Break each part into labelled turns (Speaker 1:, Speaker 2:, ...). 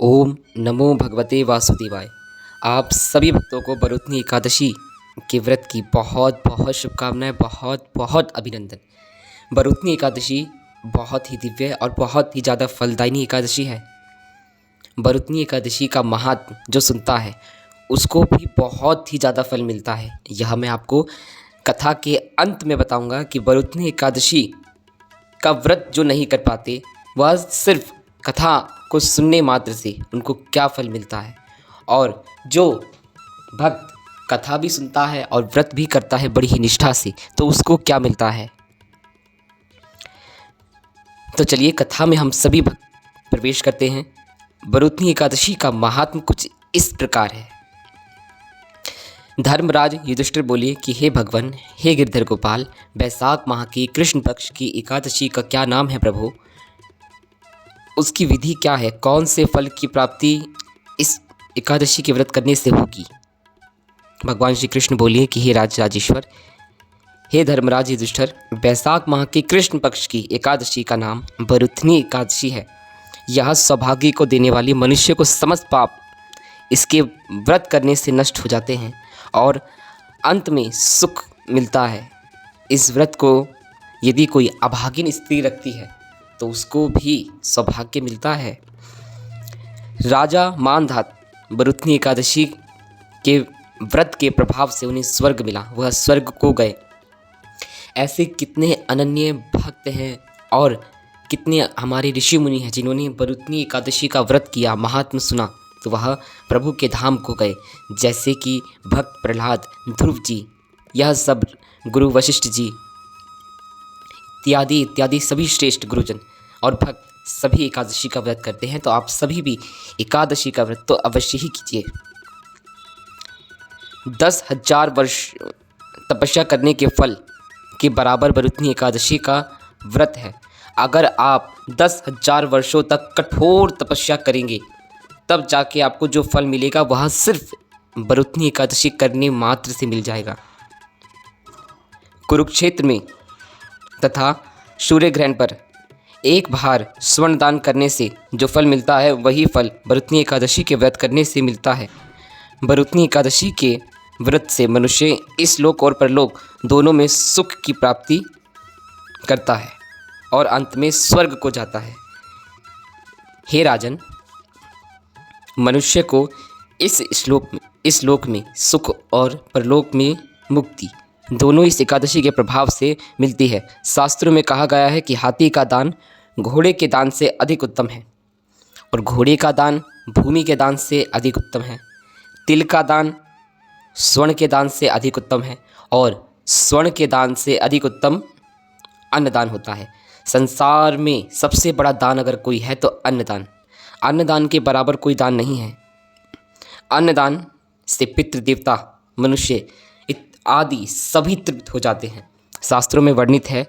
Speaker 1: ओम नमो भगवते वासुदेवाय। आप सभी भक्तों को बरुतनी एकादशी के व्रत की बहुत बहुत शुभकामनाएं, बहुत बहुत अभिनंदन। बरुतनी एकादशी बहुत ही दिव्य और बहुत ही ज़्यादा फलदायिनी एकादशी है। बरुतनी एकादशी का महात्म जो सुनता है उसको भी बहुत ही ज़्यादा फल मिलता है। यह मैं आपको कथा के अंत में बताऊंगा कि बरुतनी एकादशी का व्रत जो नहीं कर पाते वह सिर्फ कथा को सुनने मात्र से उनको क्या फल मिलता है, और जो भक्त कथा भी सुनता है और व्रत भी करता है बड़ी ही निष्ठा से तो उसको क्या मिलता है। तो चलिए कथा में हम सभी भक्त प्रवेश करते हैं। बरुतनी एकादशी का महात्म कुछ इस प्रकार है। धर्मराज युधिष्ठिर बोले कि हे भगवान, हे गिरधर गोपाल, वैशाख माह की कृष्ण पक्ष की एकादशी का क्या नाम है प्रभु? उसकी विधि क्या है? कौन से फल की प्राप्ति इस एकादशी के व्रत करने से होगी? भगवान श्री कृष्ण बोलिए कि हे राजेश्वर, हे धर्मराज युधिष्ठिर, वैशाख माह की कृष्ण पक्ष की एकादशी का नाम बरुतनी एकादशी है। यह सौभाग्य को देने वाली मनुष्य को समस्त पाप इसके व्रत करने से नष्ट हो जाते हैं और अंत में सुख मिलता है। इस व्रत को यदि कोई अभागिन स्त्री रखती है तो उसको भी सौभाग्य मिलता है। राजा मानधात बरुतनी एकादशी के व्रत के प्रभाव से उन्हें स्वर्ग मिला, वह स्वर्ग को गए। ऐसे कितने अनन्य भक्त हैं और कितने हमारे ऋषि मुनि हैं जिन्होंने बरुतनी एकादशी का व्रत किया, महात्म सुना तो वह प्रभु के धाम को गए। जैसे कि भक्त प्रहलाद, ध्रुव जी, यह सब गुरु वशिष्ठ जी इत्यादि इत्यादि सभी श्रेष्ठ गुरुजन और भक्त सभी एकादशी का व्रत करते हैं। तो आप सभी भी एकादशी का व्रत तो अवश्य ही कीजिए। 10,000 वर्ष तपस्या करने के फल के बराबर बरुतनी एकादशी का व्रत है। अगर आप 10,000 वर्षों तक कठोर तपस्या करेंगे तब जाके आपको जो फल मिलेगा वह सिर्फ बरुतनी एकादशी करने मात्र से मिल जाएगा। कुरुक्षेत्र में तथा सूर्य ग्रहण पर एक बार स्वर्ण दान करने से जो फल मिलता है वही फल बरुतनी एकादशी के व्रत करने से मिलता है। बरुतनी एकादशी के व्रत से मनुष्य इस लोक और परलोक दोनों में सुख की प्राप्ति करता है और अंत में स्वर्ग को जाता है। हे राजन, मनुष्य को इस लोक में सुख और परलोक में मुक्ति दोनों इस एकादशी के प्रभाव से मिलती है। शास्त्रों में कहा गया है कि हाथी का दान घोड़े के दान से अधिक उत्तम है और घोड़े का दान भूमि के दान से अधिक उत्तम है। तिल का दान स्वर्ण के दान से अधिक उत्तम है और स्वर्ण के दान से अधिक उत्तम अन्नदान होता है। संसार में सबसे बड़ा दान अगर कोई है तो अन्नदान। अन्नदान के बराबर कोई दान नहीं है। अन्नदान से पितृ देवता, मनुष्य आदि सभी तृप्त हो जाते हैं। शास्त्रों में वर्णित है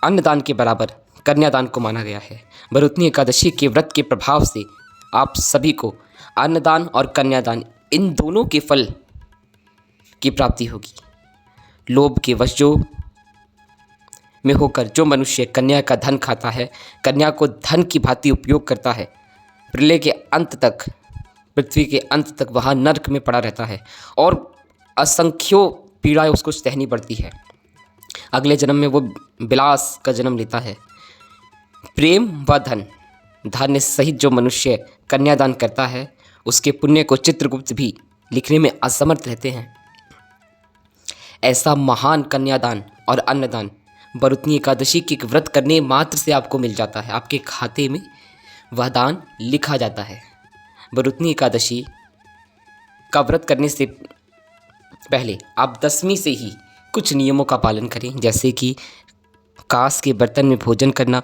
Speaker 1: अन्नदान के बराबर कन्यादान को माना गया है। बरुतनी एकादशी के व्रत के प्रभाव से आप सभी को अन्नदान और कन्यादान इन दोनों के फल की प्राप्ति होगी। लोभ के वश में होकर जो मनुष्य कन्या का धन खाता है, कन्या को धन की भांति उपयोग करता है, प्रलय के अंत तक, पृथ्वी के अंत तक वहाँ नरक में पड़ा रहता है और असंख्यों पीड़ाएं उसको सहनी पड़ती है। अगले जन्म में वो विलास का जन्म लेता है। प्रेम व धन सहित जो मनुष्य कन्यादान करता है उसके पुण्य को चित्रगुप्त भी लिखने में असमर्थ रहते हैं। ऐसा महान कन्यादान और अन्नदान बरुतनी एकादशी के व्रत करने मात्र से आपको मिल जाता है। आपके खाते में वह दान लिखा जाता है। बरुतनी एकादशी का व्रत करने से पहले आप 10वीं से ही कुछ नियमों का पालन करें, जैसे कि कांस के बर्तन में भोजन करना,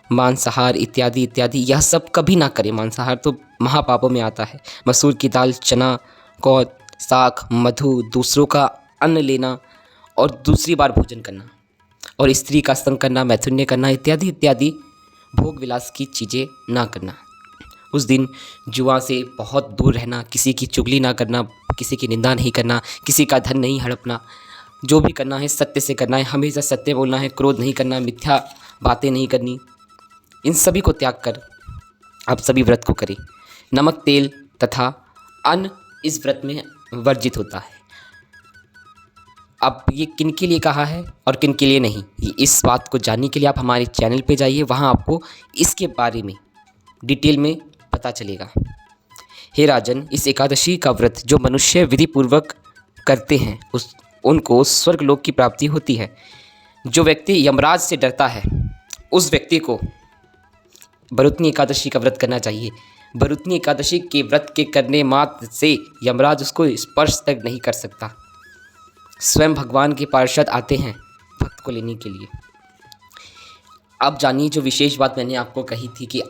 Speaker 1: मांसाहार इत्यादि इत्यादि यह सब कभी ना करें। मांसाहार तो महापापों में आता है। मसूर की दाल, चना, कौद, साग, मधु, दूसरों का अन्न लेना और दूसरी बार भोजन करना और स्त्री का संग करना, मैथुन्य करना इत्यादि इत्यादि भोग विलास की चीज़ें ना करना। उस दिन जुआ से बहुत दूर रहना, किसी की चुगली ना करना, किसी की निंदा नहीं करना, किसी का धन नहीं हड़पना। जो भी करना है सत्य से करना है, हमेशा सत्य बोलना है, क्रोध नहीं करना, मिथ्या बातें नहीं करनी, इन सभी को त्याग कर आप सभी व्रत को करें। नमक, तेल तथा अन्न इस व्रत में वर्जित होता है। अब ये किन के लिए कहा है और किन के लिए नहीं, ये इस बात को जानने के लिए आप हमारे चैनल पे जाइए, वहाँ आपको इसके बारे में डिटेल में पता चलेगा। हे राजन, इस एकादशी का व्रत जो मनुष्य विधि पूर्वक करते हैं उनको स्वर्गलोक की प्राप्ति होती है। जो व्यक्ति यमराज से डरता है उस व्यक्ति को भरुतनी एकादशी का व्रत करना चाहिए। भरुतनी एकादशी के व्रत के करने मात्र से यमराज उसको स्पर्श तक नहीं कर सकता। स्वयं भगवान के पार्षद आते हैं भक्त को लेने के लिए। अब जानिए जो विशेष बात मैंने आपको कही थी कि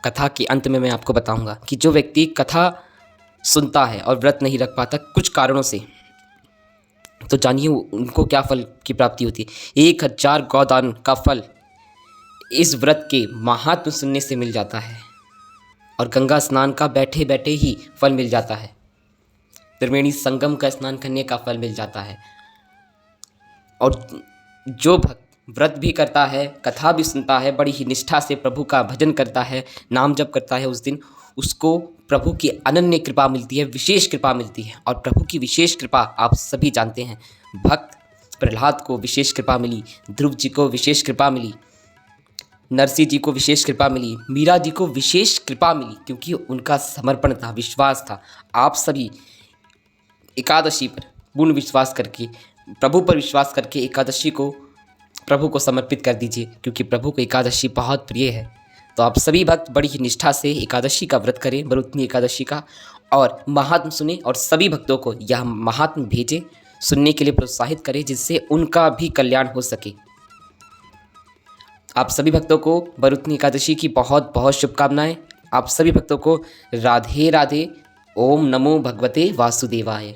Speaker 1: कथा के अंत में मैं आपको बताऊंगा कि जो व्यक्ति कथा सुनता है और व्रत नहीं रख पाता कुछ कारणों से, तो जानिए उनको क्या फल की प्राप्ति होती है। 1000 गौदान का फल इस व्रत के महात्म सुनने से मिल जाता है और गंगा स्नान का बैठे बैठे ही फल मिल जाता है। त्रिवेणी संगम का स्नान करने का फल मिल जाता है। और जो भक्त व्रत भी करता है, कथा भी सुनता है, बड़ी ही निष्ठा से प्रभु का भजन करता है, नाम जप करता है, उस दिन उसको प्रभु की अनन्य कृपा मिलती है, विशेष कृपा मिलती है। और प्रभु की विशेष कृपा आप सभी जानते हैं। भक्त प्रहलाद को विशेष कृपा मिली, ध्रुव जी को विशेष कृपा मिली, नरसिंह जी को विशेष कृपा मिली, मीरा जी को विशेष कृपा मिली, क्योंकि उनका समर्पण था, विश्वास था। आप सभी एकादशी पर पूर्ण विश्वास करके, प्रभु पर विश्वास करके एकादशी को प्रभु को समर्पित कर दीजिए, क्योंकि प्रभु को एकादशी बहुत प्रिय है। तो आप सभी भक्त बड़ी ही निष्ठा से एकादशी का व्रत करें, भरुतनी एकादशी का, और महात्म सुने और सभी भक्तों को यह महात्म भेजें, सुनने के लिए प्रोत्साहित करें, जिससे उनका भी कल्याण हो सके। आप सभी भक्तों को भरुतनी एकादशी की बहुत बहुत शुभकामनाएं। आप सभी भक्तों को राधे राधे। ओम नमो भगवते वासुदेवाय।